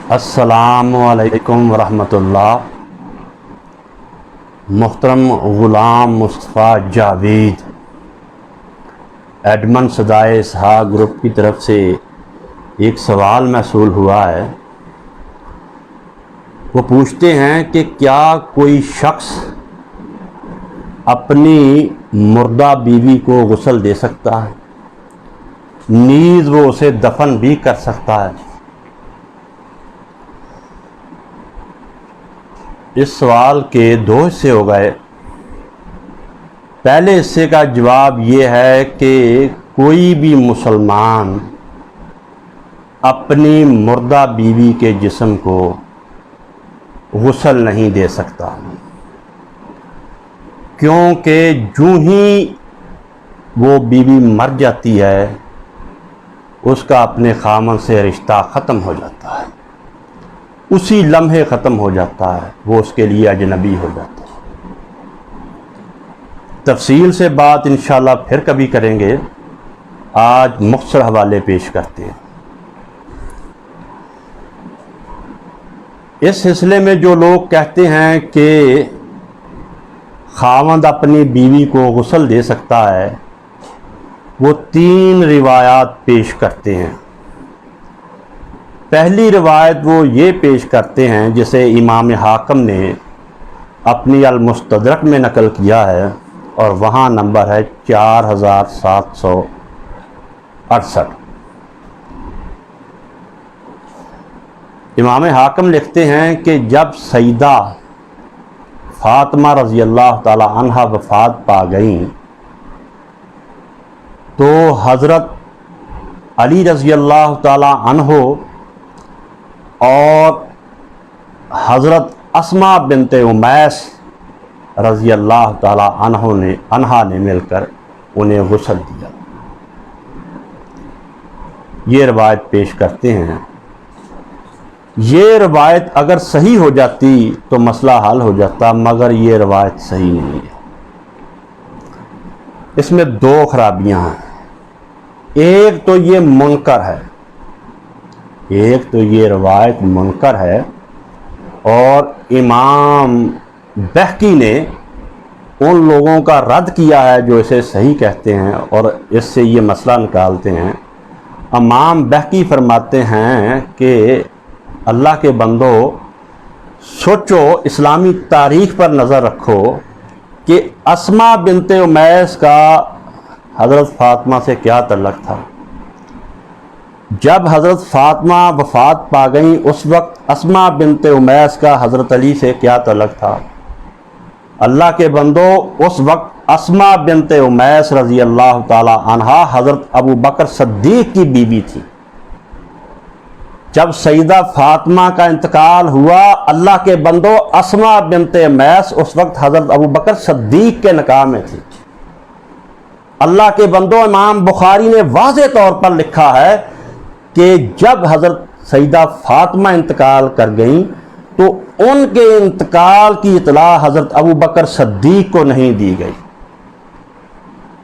السلام علیکم ورحمۃ اللہ۔ محترم غلام مصطفیٰ جاوید ایڈمن صدائے اسحاق گروپ کی طرف سے ایک سوال موصول ہوا ہے۔ وہ پوچھتے ہیں کہ کیا کوئی شخص اپنی مردہ بیوی کو غسل دے سکتا ہے، نیز وہ اسے دفن بھی کر سکتا ہے؟ اس سوال کے دو حصے ہو گئے۔ پہلے حصے کا جواب یہ ہے کہ کوئی بھی مسلمان اپنی مردہ بیوی کے جسم کو غسل نہیں دے سکتا، کیونکہ جو ہی وہ بیوی مر جاتی ہے اس کا اپنے خامن سے رشتہ ختم ہو جاتا ہے، اسی لمحے ختم ہو جاتا ہے، وہ اس کے لیے اجنبی ہو جاتا ہے۔ تفصیل سے بات انشاءاللہ پھر کبھی کریں گے، آج مختصر حوالے پیش کرتے ہیں۔ اس سلسلے میں جو لوگ کہتے ہیں کہ خاوند اپنی بیوی کو غسل دے سکتا ہے، وہ تین روایات پیش کرتے ہیں۔ پہلی روایت وہ یہ پیش کرتے ہیں جسے امام حاکم نے اپنی المستدرک میں نقل کیا ہے، اور وہاں نمبر ہے 4768۔ امام حاکم لکھتے ہیں کہ جب سیدہ فاطمہ رضی اللہ تعالی عنہ وفات پا گئیں تو حضرت علی رضی اللہ تعالی عنہ اور حضرت اسماء بنت امیس رضی اللہ تعالی عنہا نے مل کر انہیں غسل دیا۔ یہ روایت پیش کرتے ہیں۔ یہ روایت اگر صحیح ہو جاتی تو مسئلہ حل ہو جاتا، مگر یہ روایت صحیح نہیں ہے۔ اس میں دو خرابیاں ہیں۔ ایک تو یہ منکر ہے، ایک تو یہ روایت منکر ہے، اور امام بہقی نے ان لوگوں کا رد کیا ہے جو اسے صحیح کہتے ہیں اور اس سے یہ مسئلہ نکالتے ہیں۔ امام بہقی فرماتے ہیں کہ اللہ کے بندو، سوچو، اسلامی تاریخ پر نظر رکھو کہ اسماء بنت امیس کا حضرت فاطمہ سے کیا تعلق تھا۔ جب حضرت فاطمہ وفات پا گئیں اس وقت اسماء بنت امیس کا حضرت علی سے کیا تعلق تھا؟ اللہ کے بندو، اس وقت اسماء بنت امیس رضی اللہ تعالی عنہا حضرت ابو بکر صدیق کی بیوی تھی۔ جب سیدہ فاطمہ کا انتقال ہوا، اللہ کے بندو، اسماء بنت امیس اس وقت حضرت ابو بکر صدیق کے نکاح میں تھی۔ اللہ کے بندو، امام بخاری نے واضح طور پر لکھا ہے کہ جب حضرت سیدہ فاطمہ انتقال کر گئیں تو ان کے انتقال کی اطلاع حضرت ابو بکر صدیق کو نہیں دی گئی۔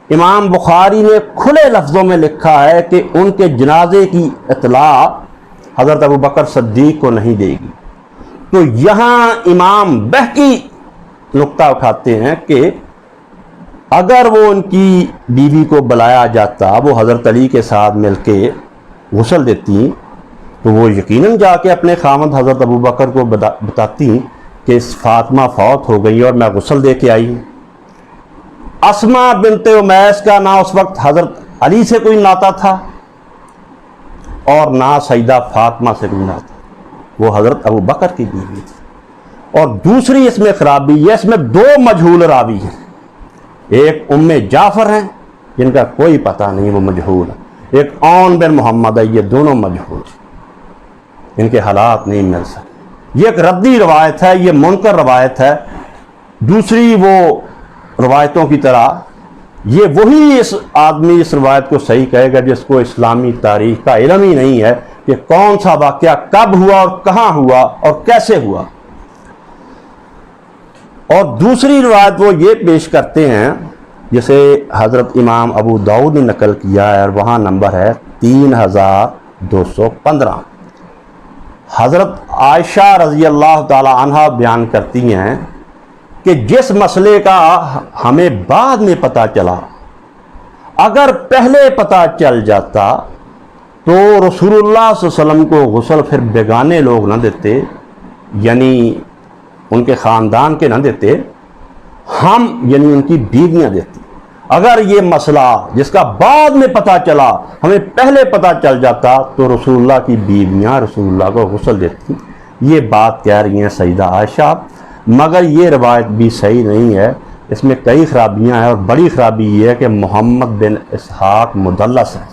امام بخاری نے کھلے لفظوں میں لکھا ہے کہ ان کے جنازے کی اطلاع حضرت ابو بکر صدیق کو نہیں دے گی۔ تو یہاں امام بہقی نقطہ اٹھاتے ہیں کہ اگر وہ ان کی بیوی کو بلایا جاتا، وہ حضرت علی کے ساتھ مل کے غسل دیتی، تو وہ یقیناً جا کے اپنے خامد حضرت ابو بکر کو بتاتی کہ اس فاطمہ فوت ہو گئی اور میں غسل دے کے آئی۔ اسماء بنت امیس کا نہ اس وقت حضرت علی سے کوئی ناطہ تھا اور نہ سیدہ فاطمہ سے کوئی ناطہ، وہ حضرت ابو بکر کی بیوی تھی۔ اور دوسری اس میں خرابی یہ، اس میں دو مجہول راوی ہیں۔ ایک ام جعفر ہیں جن کا کوئی پتہ نہیں، وہ مجہول ہے۔ ایک عون بن محمد ہے، یہ دونوں مجہول ہیں، ان کے حالات نہیں مل سکتے۔ یہ ایک ردی روایت ہے، یہ منکر روایت ہے۔ دوسری وہ روایتوں کی طرح یہ وہی اس آدمی اس روایت کو صحیح کہے گا جس کو اسلامی تاریخ کا علم ہی نہیں ہے کہ کون سا واقعہ کب ہوا اور کہاں ہوا اور کیسے ہوا۔ اور دوسری روایت وہ یہ پیش کرتے ہیں جسے حضرت امام ابو داؤد نے نقل کیا ہے، اور وہاں نمبر ہے 3215۔ حضرت عائشہ رضی اللہ تعالی عنہا بیان کرتی ہیں کہ جس مسئلے کا ہمیں بعد میں پتہ چلا، اگر پہلے پتہ چل جاتا تو رسول اللہ صلی اللہ علیہ وسلم کو غسل پھر بیگانے لوگ نہ دیتے، یعنی ان کے خاندان کے نہ دیتے، ہم یعنی ان کی بیویاں دیتی۔ اگر یہ مسئلہ جس کا بعد میں پتہ چلا ہمیں پہلے پتہ چل جاتا تو رسول اللہ کی بیویاں رسول اللہ کو غسل دیتی۔ یہ بات کہہ رہی ہیں سیدہ عائشہ، مگر یہ روایت بھی صحیح نہیں ہے، اس میں کئی خرابیاں ہیں، اور بڑی خرابی یہ ہے کہ محمد بن اسحاق مدلس ہے۔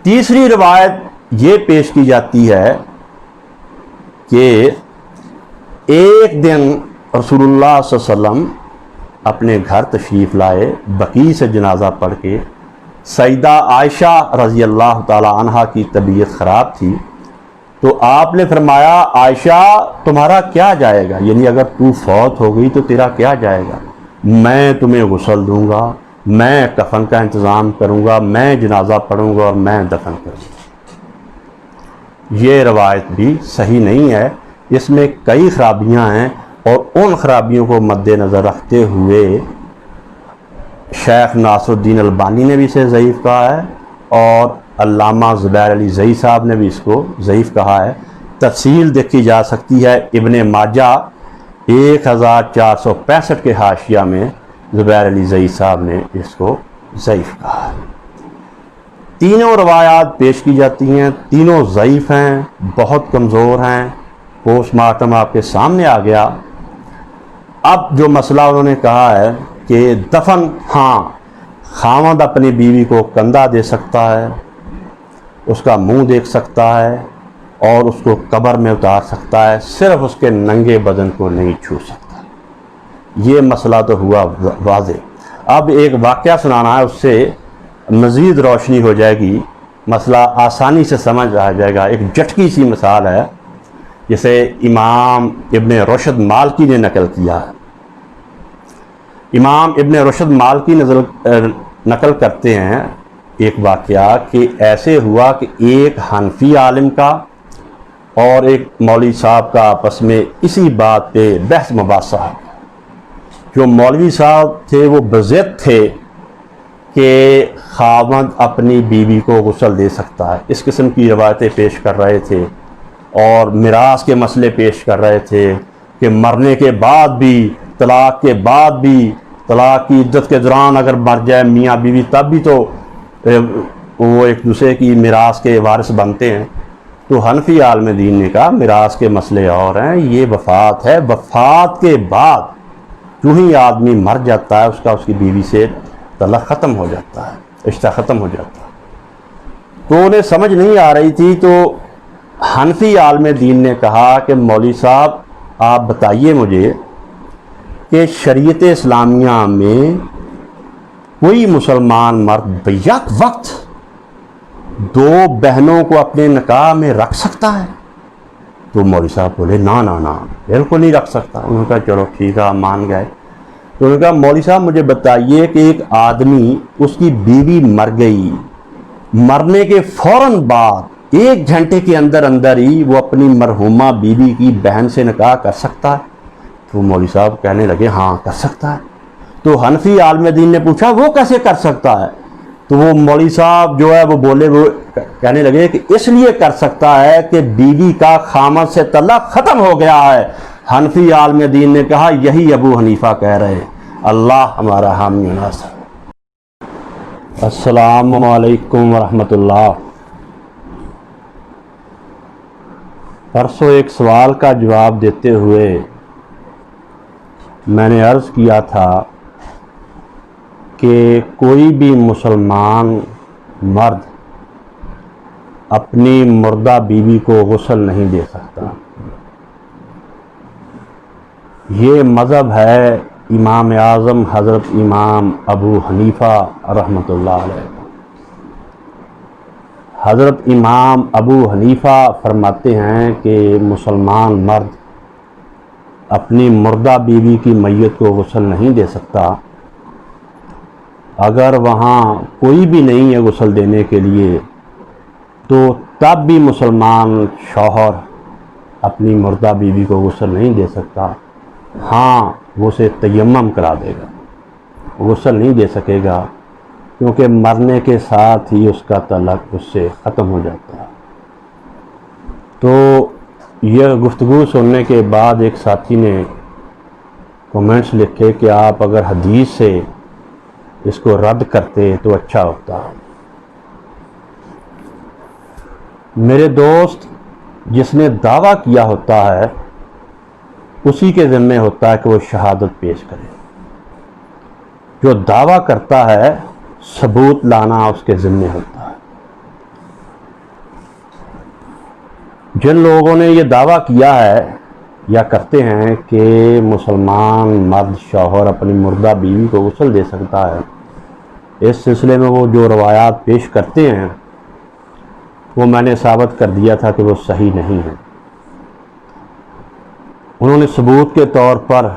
تیسری روایت یہ پیش کی جاتی ہے کہ ایک دن رسول اللہ صلی اللہ علیہ وسلم اپنے گھر تشریف لائے، بقیع سے جنازہ پڑھ کے، سیدہ عائشہ رضی اللہ تعالی عنہا کی طبیعت خراب تھی، تو آپ نے فرمایا عائشہ تمہارا کیا جائے گا، یعنی اگر تو فوت ہو گئی تو تیرا کیا جائے گا، میں تمہیں غسل دوں گا، میں کفن کا انتظام کروں گا، میں جنازہ پڑھوں گا اور میں دفن کروں گا۔ یہ روایت بھی صحیح نہیں ہے، اس میں کئی خرابیاں ہیں، اور ان خرابیوں کو مد نظر رکھتے ہوئے شیخ ناصر الدین البانی نے بھی اسے ضعیف کہا ہے، اور علامہ زبیر علی زئی صاحب نے بھی اس کو ضعیف کہا ہے۔ تفصیل دیکھی جا سکتی ہے ابن ماجہ 1465 کے حاشیہ میں زبیر علی زئی صاحب نے اس کو ضعیف کہا ہے۔ تینوں روایات پیش کی جاتی ہیں، تینوں ضعیف ہیں، بہت کمزور ہیں، پوسٹ مارٹم آپ کے سامنے آ گیا۔ اب جو مسئلہ انہوں نے کہا ہے کہ دفن، ہاں خاوند اپنی بیوی کو کندھا دے سکتا ہے، اس کا منہ دیکھ سکتا ہے اور اس کو قبر میں اتار سکتا ہے، صرف اس کے ننگے بدن کو نہیں چھو سکتا۔ یہ مسئلہ تو ہوا واضح۔ اب ایک واقعہ سنانا ہے، اس سے مزید روشنی ہو جائے گی، مسئلہ آسانی سے سمجھ آ جائے گا۔ ایک جھٹکی سی مثال ہے جسے امام ابن رشد مالکی نے نقل کیا ہے۔ امام ابن رشد مالکی نقل کرتے ہیں ایک واقعہ کہ ایسے ہوا کہ ایک حنفی عالم کا اور ایک مولوی صاحب کا آپس میں اسی بات پہ بحث مباحثہ ہے۔ جو مولوی صاحب تھے وہ بضد تھے کہ خاوند اپنی بیوی کو غسل دے سکتا ہے، اس قسم کی روایتیں پیش کر رہے تھے، اور میراث کے مسئلے پیش کر رہے تھے کہ مرنے کے بعد بھی، طلاق کے بعد بھی، طلاق کی عدت کے دوران اگر مر جائے میاں بیوی تب بھی تو وہ ایک دوسرے کی میراث کے وارث بنتے ہیں۔ تو حنفی عالم دین نے کہا میراث کے مسئلے اور ہیں، یہ وفات ہے، وفات کے بعد جو ہی آدمی مر جاتا ہے اس کی بیوی سے تعلق ختم ہو جاتا ہے، رشتہ ختم ہو جاتا ہے۔ تو انہیں سمجھ نہیں آ رہی تھی، تو حنفی عالم دین نے کہا کہ مولوی صاحب آپ بتائیے مجھے کہ شریعت اسلامیہ میں کوئی مسلمان مرد بیک وقت دو بہنوں کو اپنے نکاح میں رکھ سکتا ہے؟ تو مولوی صاحب بولے نا نا نا، بالکل نہیں رکھ سکتا۔ انہوں نے کہا چلو ٹھیک ہے، مان گئے۔ تو انہوں نے کہا مولوی صاحب مجھے بتائیے کہ ایک آدمی، اس کی بیوی مر گئی، مرنے کے فوراً بعد 1 گھنٹے کے اندر ہی وہ اپنی مرحومہ بیوی کی بہن سے نکاح کر سکتا ہے؟ تو مولوی صاحب کہنے لگے ہاں کر سکتا ہے۔ تو حنفی عالم دین نے پوچھا وہ کیسے کر سکتا ہے؟ تو وہ مولوی صاحب جو ہے وہ بولے، وہ کہنے لگے کہ اس لیے کر سکتا ہے کہ بیوی کا خامد سے تعلق ختم ہو گیا ہے۔ حنفی عالم دین نے کہا یہی ابو حنیفہ کہہ رہے ہیں، اللہ ہمارا حامی و ناصر۔ السلام علیکم ورحمۃ اللہ۔ پرسوں ایک سوال کا جواب دیتے ہوئے میں نے عرض کیا تھا کہ کوئی بھی مسلمان مرد اپنی مردہ بیوی کو غسل نہیں دے سکتا۔ یہ مذہب ہے امام اعظم حضرت امام ابو حنیفہ رحمۃ اللہ علیہ۔ حضرت امام ابو حنیفہ فرماتے ہیں کہ مسلمان مرد اپنی مردہ بیوی کی میت کو غسل نہیں دے سکتا۔ اگر وہاں کوئی بھی نہیں ہے غسل دینے کے لیے تو تب بھی مسلمان شوہر اپنی مردہ بیوی کو غسل نہیں دے سکتا. ہاں وہ اسے تیمم کرا دے گا, غسل نہیں دے سکے گا, کیونکہ مرنے کے ساتھ ہی اس کا تعلق اس سے ختم ہو جاتا ہے. تو یہ گفتگو سننے کے بعد ایک ساتھی نے کمنٹس لکھے کہ آپ اگر حدیث سے اس کو رد کرتے تو اچھا ہوتا. میرے دوست, جس نے دعویٰ کیا ہوتا ہے اسی کے ذمہ ہوتا ہے کہ وہ شہادت پیش کرے. جو دعویٰ کرتا ہے ثبوت لانا اس کے ذمہ ہوتا ہے. جن لوگوں نے یہ دعویٰ کیا ہے یا کرتے ہیں کہ مسلمان مرد شوہر اپنی مردہ بیوی کو غسل دے سکتا ہے, اس سلسلے میں وہ جو روایات پیش کرتے ہیں وہ میں نے ثابت کر دیا تھا کہ وہ صحیح نہیں ہے. انہوں نے ثبوت کے طور پر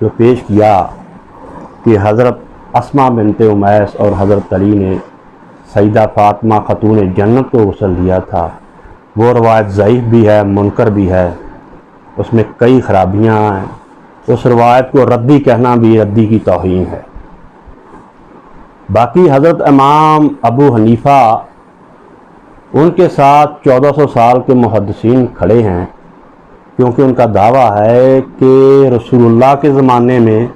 جو پیش کیا کہ حضرت اسماء بنت امیس اور حضرت علی نے سیدہ فاطمہ خاتون جنت کو غسل دیا تھا, وہ روایت ضعیف بھی ہے, منکر بھی ہے, اس میں کئی خرابیاں ہیں. اس روایت کو ردی کہنا بھی ردی کی توہین ہے. باقی حضرت امام ابو حنیفہ, ان کے ساتھ 1400 سال کے محدثین کھڑے ہیں, کیونکہ ان کا دعویٰ ہے کہ رسول اللہ کے زمانے میں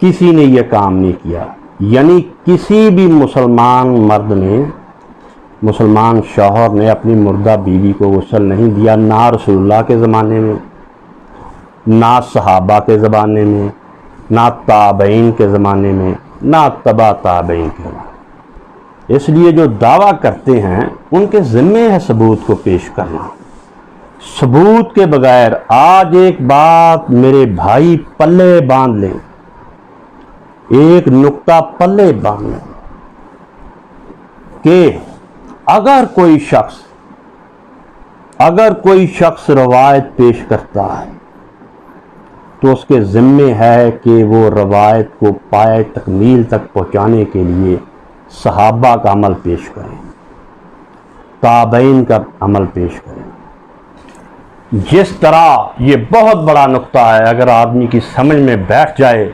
کسی نے یہ کام نہیں کیا. یعنی کسی بھی مسلمان مرد نے, مسلمان شوہر نے اپنی مردہ بیوی کو غسل نہیں دیا, نہ رسول اللہ کے زمانے میں, نہ صحابہ کے زمانے میں, نہ تابعین کے زمانے میں, نہ تبع تابعین کے زمانے میں. اس لیے جو دعویٰ کرتے ہیں ان کے ذمہ ہے ثبوت کو پیش کرنا. ثبوت کے بغیر آج ایک بات میرے بھائی پلے باندھ لیں, ایک نقطہ پلے باندھ لیں کہ اگر کوئی شخص روایت پیش کرتا ہے تو اس کے ذمہ ہے کہ وہ روایت کو پائے تکمیل تک پہنچانے کے لیے صحابہ کا عمل پیش کریں, تابعین کا عمل پیش کریں. جس طرح یہ بہت بڑا نقطہ ہے, اگر آدمی کی سمجھ میں بیٹھ جائے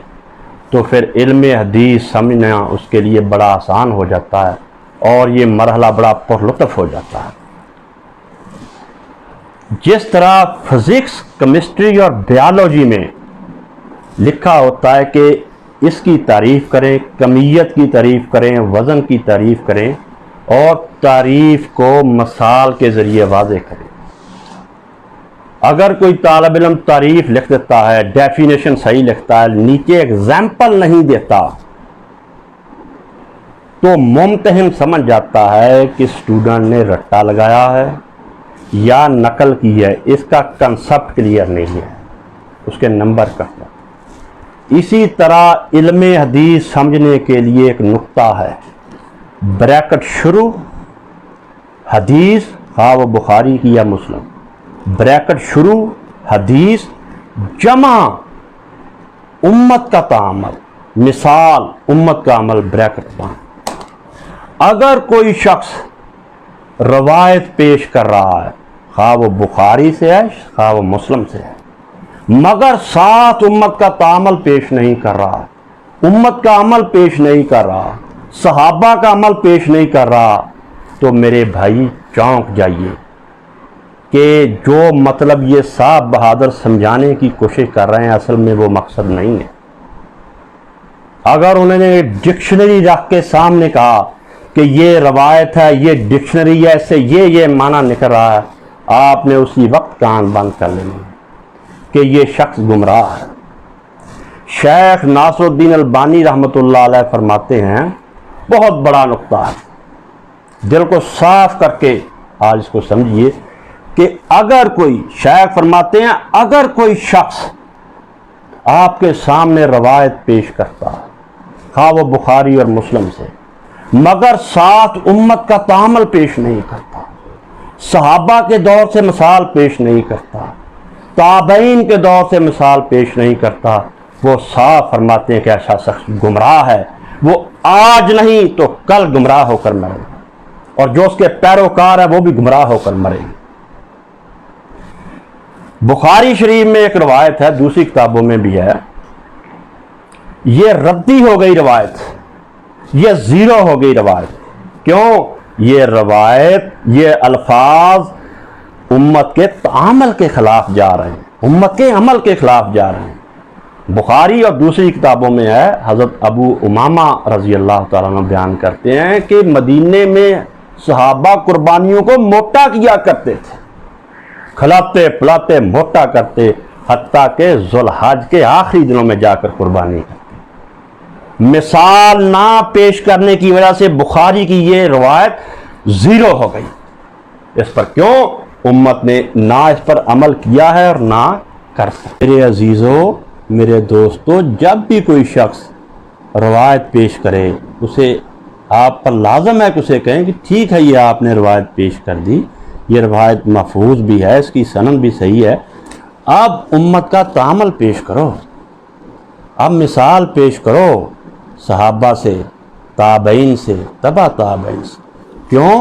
تو پھر علم حدیث سمجھنا اس کے لیے بڑا آسان ہو جاتا ہے اور یہ مرحلہ بڑا پرلطف ہو جاتا ہے. جس طرح فزکس, کیمسٹری اور بیالوجی میں لکھا ہوتا ہے کہ اس کی تعریف کریں, کمیت کی تعریف کریں, وزن کی تعریف کریں اور تعریف کو مثال کے ذریعے واضح کریں. اگر کوئی طالب علم تعریف لکھ دیتا ہے, ڈیفینیشن صحیح لکھتا ہے, نیچے ایگزامپل نہیں دیتا, تو ممتحن سمجھ جاتا ہے کہ اسٹوڈنٹ نے رٹا لگایا ہے یا نقل کی ہے, اس کا کنسپٹ کلیئر نہیں ہے, اس کے نمبر کٹ ہے. اسی طرح علم حدیث سمجھنے کے لیے ایک نقطہ ہے, بریکٹ شروع حدیث, خواہ وہ بخاری کی یا مسلم, بریکٹ شروع حدیث جمع امت کا تعامل, مثال امت کا عمل, بریکٹ بند. اگر کوئی شخص روایت پیش کر رہا ہے, خواہ وہ بخاری سے ہے خواہ وہ مسلم سے ہے, مگر ساتھ امت کا تعامل پیش نہیں کر رہا, امت کا عمل پیش نہیں کر رہا, صحابہ کا عمل پیش نہیں کر رہا, تو میرے بھائی چونک جائیے کہ جو مطلب یہ صاحب بہادر سمجھانے کی کوشش کر رہے ہیں اصل میں وہ مقصد نہیں ہے. اگر انہوں نے ڈکشنری رکھ کے سامنے کہا کہ یہ روایت ہے, یہ ڈکشنری ہے, اس سے یہ معنی نکل رہا ہے, آپ نے اسی وقت کان بند کر لینا کہ یہ شخص گمراہ ہے. شیخ ناصر الدین البانی رحمۃ اللہ علیہ فرماتے ہیں, بہت بڑا نقطہ ہے, دل کو صاف کر کے آج اس کو سمجھیے کہ اگر کوئی, شیخ فرماتے ہیں اگر کوئی شخص آپ کے سامنے روایت پیش کرتا ہے, خواہ وہ بخاری اور مسلم سے, مگر ساتھ امت کا تعامل پیش نہیں کرتا, صحابہ کے دور سے مثال پیش نہیں کرتا, تابعین کے دور سے مثال پیش نہیں کرتا, وہ صاف فرماتے ہیں کہ ایسا شخص گمراہ ہے, وہ آج نہیں تو کل گمراہ ہو کر مرے گا. اور جو اس کے پیروکار ہیں وہ بھی گمراہ ہو کر مریں گے۔ بخاری شریف میں ایک روایت ہے، دوسری کتابوں میں بھی ہے، یہ ردی ہو گئی روایت، یہ زیرو ہو گئی روایت۔ کیوں؟ یہ روایت، یہ الفاظ امت کے تعامل کے خلاف جا رہے ہیں، امت کے عمل کے خلاف جا رہے ہیں۔ بخاری اور دوسری کتابوں میں ہے، حضرت ابو امامہ رضی اللہ تعالیٰ عنہ بیان کرتے ہیں کہ مدینے میں صحابہ قربانیوں کو موٹا کیا کرتے تھے، کھلاتے پلاتے موٹا کرتے، حتیٰ کہ ذوالحج کے آخری دنوں میں جا کر قربانی کرتے۔ مثال نہ پیش کرنے کی وجہ سے بخاری کی یہ روایت زیرو ہو گئی۔ اس پر کیوں؟ امت نے نہ اس پر عمل کیا ہے اور نہ کر سکتے۔ میرے عزیزوں، میرے دوستوں، جب بھی کوئی شخص روایت پیش کرے، اسے آپ پر لازم ہے کہ اسے کہیں کہ ٹھیک ہے، یہ آپ نے روایت پیش کر دی، یہ روایت محفوظ بھی ہے، اس کی سند بھی صحیح ہے، اب امت کا تعامل پیش کرو، اب مثال پیش کرو صحابہ سے، تابعین سے، تبع تابعین سے۔ کیوں؟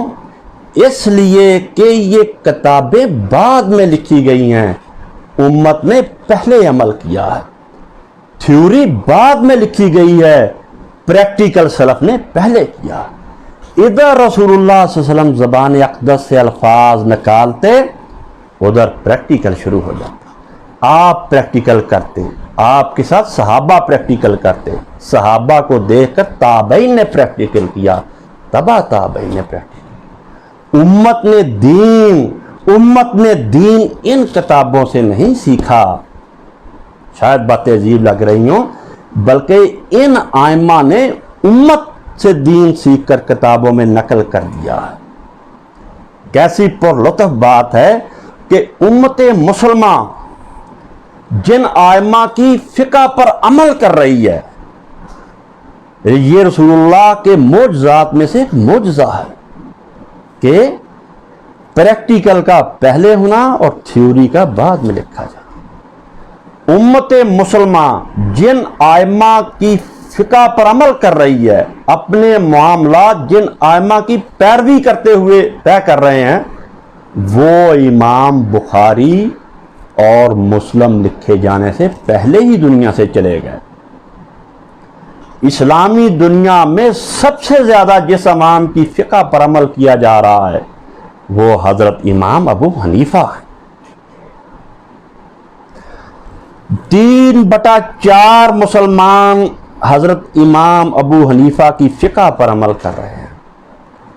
اس لیے کہ یہ کتابیں بعد میں لکھی گئی ہیں، امت نے پہلے عمل کیا ہے، تھیوری بعد میں لکھی گئی ہے، پریکٹیکل سلف نے پہلے کیا۔ ادھر رسول اللہ صلی اللہ علیہ وسلم زبان اقدس سے الفاظ نکالتے، ادھر پریکٹیکل شروع ہو جاتا، آپ پریکٹیکل کرتے، آپ کے ساتھ صحابہ پریکٹیکل کرتے، صحابہ کو دیکھ کر تابعین نے پریکٹیکل کیا، تبع تابعین نے پریکٹیکل۔ امت نے دین ان کتابوں سے نہیں سیکھا، شاید باتیں عجیب لگ رہی ہوں، بلکہ ان ائمہ نے امت سے دین سیکھ کر کتابوں میں نقل کر دیا ہے۔ کیسی پر لطف بات ہے کہ امت مسلمہ جن ائمہ کی فقہ پر عمل کر رہی ہے، یہ رسول اللہ کے معجزات میں سے ایک معجزہ ہے کہ پریکٹیکل کا پہلے ہونا اور تھیوری کا بعد میں لکھا جائے۔ امت مسلمہ جن ائمہ کی فقہ پر عمل کر رہی ہے، اپنے معاملات جن ائمہ کی پیروی کرتے ہوئے طے کر رہے ہیں، وہ امام بخاری اور مسلم لکھے جانے سے پہلے ہی دنیا سے چلے گئے۔ اسلامی دنیا میں سب سے زیادہ جس امام کی فقہ پر عمل کیا جا رہا ہے وہ حضرت امام ابو حنیفہ ہے۔ 3/4 مسلمان حضرت امام ابو حنیفہ کی فقہ پر عمل کر رہے ہیں۔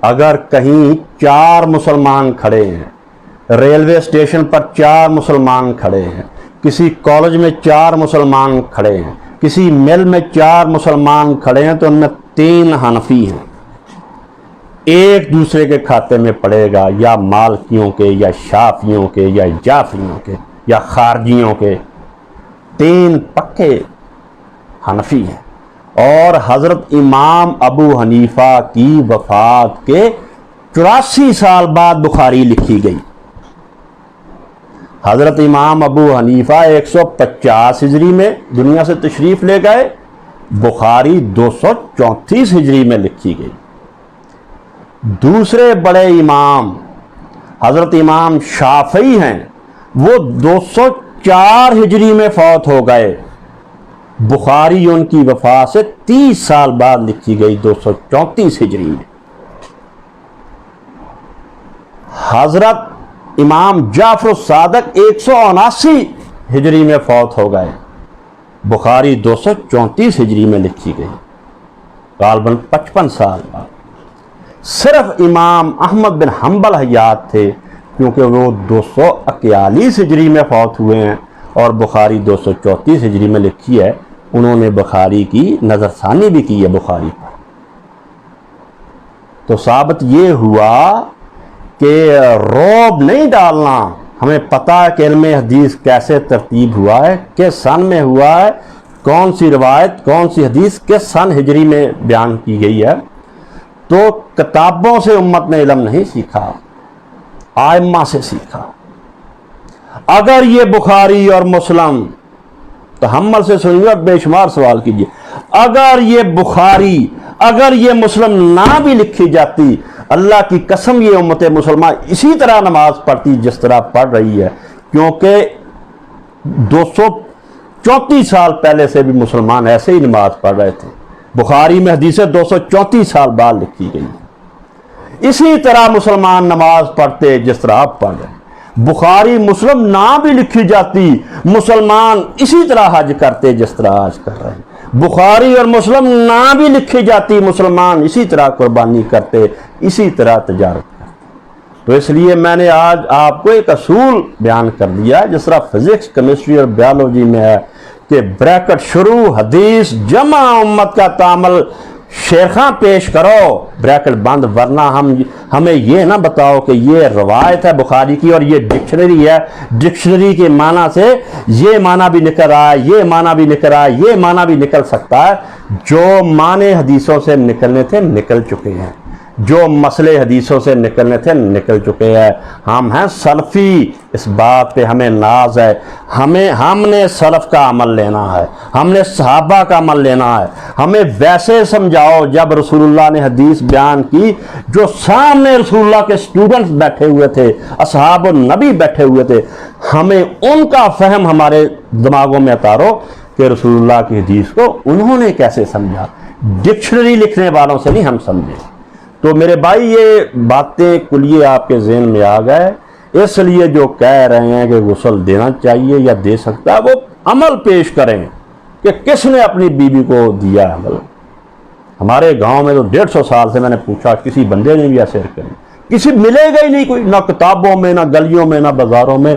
اگر کہیں 4 مسلمان کھڑے ہیں، ریلوے اسٹیشن پر 4 مسلمان کھڑے ہیں، کسی کالج میں 4 مسلمان کھڑے ہیں، کسی مل میں 4 مسلمان کھڑے ہیں، تو ان میں 3 حنفی ہیں، ایک دوسرے کے کھاتے میں پڑے گا، یا مالکیوں کے، یا شافیوں کے، یا جعفریوں کے، یا خارجیوں کے، 3 پکے حنفی ہیں۔ اور حضرت امام ابو حنیفہ کی وفات کے 84 سال بعد بخاری لکھی گئی۔ حضرت امام ابو حنیفہ 150 ہجری میں دنیا سے تشریف لے گئے، بخاری 234 ہجری میں لکھی گئی۔ دوسرے بڑے امام حضرت امام شافعی ہیں، وہ 204 ہجری میں فوت ہو گئے، بخاری ان کی وفات سے 30 سال بعد لکھی گئی، 234 ہجری میں۔ حضرت امام جعفر الصادق 179 ہجری میں فوت ہو گئے، بخاری 234 ہجری میں لکھی گئی، غالباً 55 سال بعد۔ صرف امام احمد بن حنبل حیات تھے، کیونکہ وہ 241 ہجری میں فوت ہوئے ہیں اور بخاری 234 ہجری میں لکھی ہے۔ انہوں نے بخاری کی نظر ثانی بھی کی ہے بخاری پر۔ تو ثابت یہ ہوا کہ رعب نہیں ڈالنا، ہمیں پتہ ہے کہ علم حدیث کیسے ترتیب ہوا ہے، کس سن میں ہوا ہے، کون سی روایت، کون سی حدیث کس سن ہجری میں بیان کی گئی ہے۔ تو کتابوں سے امت نے علم نہیں سیکھا، ائمہ سے سیکھا۔ اگر یہ بخاری اور مسلم، تحمل سے سنیے اور بے شمار سوال کیجیے، اگر یہ بخاری، اگر یہ مسلم نہ بھی لکھی جاتی، اللہ کی قسم یہ امت مسلمان اسی طرح نماز پڑھتی جس طرح پڑھ رہی ہے، کیونکہ 234 سال پہلے سے بھی مسلمان ایسے ہی نماز پڑھ رہے تھے۔ بخاری میں حدیثیں 234 سال بعد لکھی گئی، اسی طرح مسلمان نماز پڑھتے جس طرح آپ پڑھ رہے ہیں۔ بخاری مسلم نہ بھی لکھی جاتی، مسلمان اسی طرح حج کرتے جس طرح آج کر رہے ہیں۔ بخاری اور مسلم نہ بھی لکھی جاتی، مسلمان اسی طرح قربانی کرتے، اسی طرح تجارت کرتے۔ تو اس لیے میں نے آج آپ کو ایک اصول بیان کر دیا، جس طرح فزکس، کیمسٹری اور بیالوجی میں ہے کہ بریکٹ شروع حدیث جمع امت کا تعامل شیخاں پیش کرو، بریکٹ بند، ورنہ ہمیں یہ نہ بتاؤ کہ یہ روایت ہے بخاری کی اور یہ ڈکشنری ہے، ڈکشنری کے معنی سے یہ معنی بھی نکل رہا ہے، یہ معنی بھی نکل رہا ہے، یہ معنی بھی نکل سکتا ہے۔ جو معنی حدیثوں سے نکلنے تھے نکل چکے ہیں، جو مسئلے حدیثوں سے نکلنے تھے نکل چکے ہیں۔ ہم ہیں سلفی، اس بات پہ ہمیں ناز ہے، ہم نے سلف کا عمل لینا ہے، ہم نے صحابہ کا عمل لینا ہے۔ ہمیں ویسے سمجھاؤ جب رسول اللہ نے حدیث بیان کی، جو سامنے رسول اللہ کے اسٹوڈنٹس بیٹھے ہوئے تھے، اصحاب النبی بیٹھے ہوئے تھے، ہمیں ان کا فہم ہمارے دماغوں میں اتارو کہ رسول اللہ کی حدیث کو انہوں نے کیسے سمجھا، ڈکشنری لکھنے والوں سے نہیں ہم سمجھے۔ تو میرے بھائی یہ باتیں کلیے آپ کے ذہن میں آ گئے، اس لیے جو کہہ رہے ہیں کہ غسل دینا چاہیے یا دے سکتا ہے، وہ عمل پیش کریں کہ کس نے اپنی بیوی کو دیا عمل۔ ہمارے گاؤں میں تو 150 سال سے میں نے پوچھا، کسی بندے نے بھی ایسے کریں، کسی ملے گا ہی نہیں کوئی، نہ کتابوں میں، نہ گلیوں میں، نہ بازاروں میں۔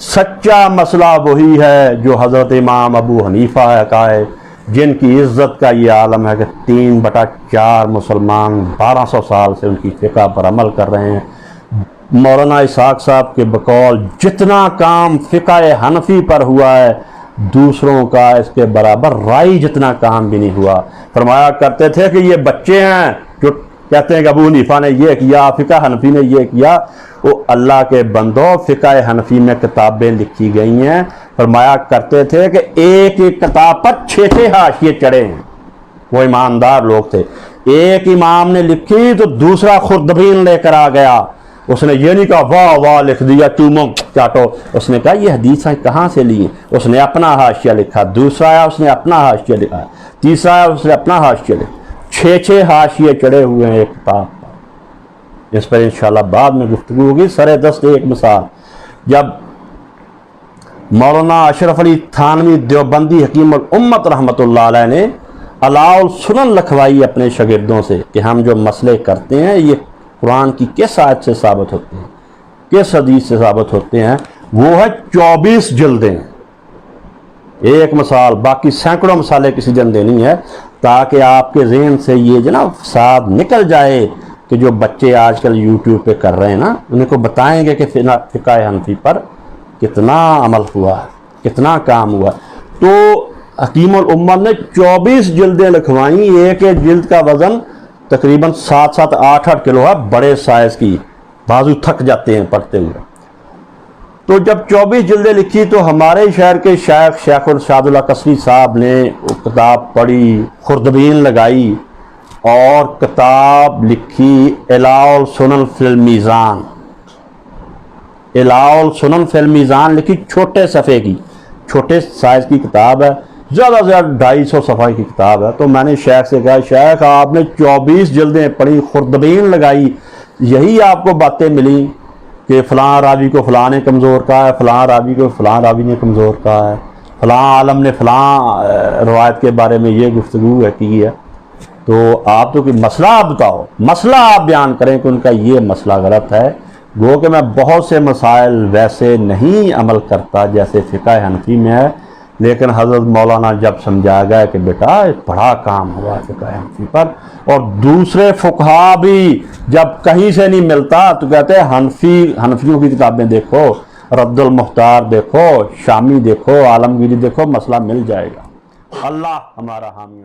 سچا مسئلہ وہی ہے جو حضرت امام ابو حنیفہ کا ہے، جن کی عزت کا یہ عالم ہے کہ 3/4 مسلمان 1200 سال سے ان کی فقہ پر عمل کر رہے ہیں۔ مولانا اسحاق صاحب کے بقول جتنا کام فقہ حنفی پر ہوا ہے، دوسروں کا اس کے برابر رائی جتنا کام بھی نہیں ہوا۔ فرمایا کرتے تھے کہ یہ بچے ہیں جو کہتے ہیں کہ ابو حنیفہ نے یہ کیا، فقہ حنفی نے یہ کیا، وہ اللہ کے بندوں، فقہ حنفی میں کتابیں لکھی گئی ہیں۔ فرمایا کرتے تھے کہ ایک ایک کتاب پر 6 حاشیے چڑھے ہیں، وہ ایماندار لوگ تھے۔ ایک امام نے لکھی تو دوسرا خردبین لے کر آ گیا، اس نے یہ نہیں کہا واہ واہ لکھ دیا چومو چاٹو، اس نے کہا یہ حدیثیں کہاں سے لی، اس نے اپنا حاشیہ لکھا، دوسرا آیا اس نے اپنا حاشیہ لکھا، تیسرا آیا اس نے اپنا حاشیہ لکھا، 6 حاشیے چڑھے ہوئے ہیں ایک کتاب پر۔ اس پر انشاءاللہ بعد میں گفتگو ہوگی۔ سر دست ایک مثال، جب مولانا اشرف علی تھانوی دیوبندی حکیم الامت رحمۃ اللہ علیہ نے علاء السنن لکھوائی اپنے شاگردوں سے کہ ہم جو مسئلے کرتے ہیں یہ قرآن کی کس آیت سے ثابت ہوتے ہیں، کس حدیث سے ثابت ہوتے ہیں، وہ ہے 24 جلدیں، ایک مثال، باقی سینکڑوں مثالیں کسی جن دینی ہے، تاکہ آپ کے ذہن سے یہ جناب فساد نکل جائے کہ جو بچے آج کل یوٹیوب پہ کر رہے ہیں نا، ان کو بتائیں گے کہ فقہ حنفی پر کتنا عمل ہوا ہے، کتنا کام ہوا۔ تو حکیم الامت نے 24 جلدیں لکھوائیں، ایک ایک جلد کا وزن تقریباً 7-7 8-8 کلو ہے، بڑے سائز کی، بازو تھک جاتے ہیں پڑھتے ہوئے۔ تو جب 24 جلدیں لکھی تو ہمارے شہر کے شیخ ارشاد اللہ قصری صاحب نے وہ کتاب پڑھی، خردبین لگائی اور کتاب لکھی علاء السنن فی المیزان۔ علاء السنن فی المیزان لکھی، چھوٹے صفحے کی، چھوٹے سائز کی کتاب ہے، زیادہ سے زیادہ 250 صفحے کی کتاب ہے۔ تو میں نے شیخ سے کہا شیخ آپ نے 24 جلدیں پڑھی، خردبین لگائی، یہی آپ کو باتیں ملی کہ فلاں راوی کو فلاں نے کمزور کہا ہے، فلاں راوی کو فلاں راوی نے کمزور کہا ہے، فلاں عالم نے فلاں روایت کے بارے میں یہ گفتگو کی ہے، تو آپ تو کوئی مسئلہ آپ بتاؤ، مسئلہ آپ بیان کریں کہ ان کا یہ مسئلہ غلط ہے۔ گو کہ میں بہت سے مسائل ویسے نہیں عمل کرتا جیسے فقہ حنفی میں ہے، لیکن حضرت مولانا جب سمجھا گیا کہ بیٹا بڑا کام ہوا فقہ حنفی پر، اور دوسرے فقہا بھی جب کہیں سے نہیں ملتا تو کہتے ہیں حنفیوں کی کتابیں دیکھو، رد المختار دیکھو، شامی دیکھو، عالمگیری دیکھو، مسئلہ مل جائے گا۔ اللہ ہمارا حامی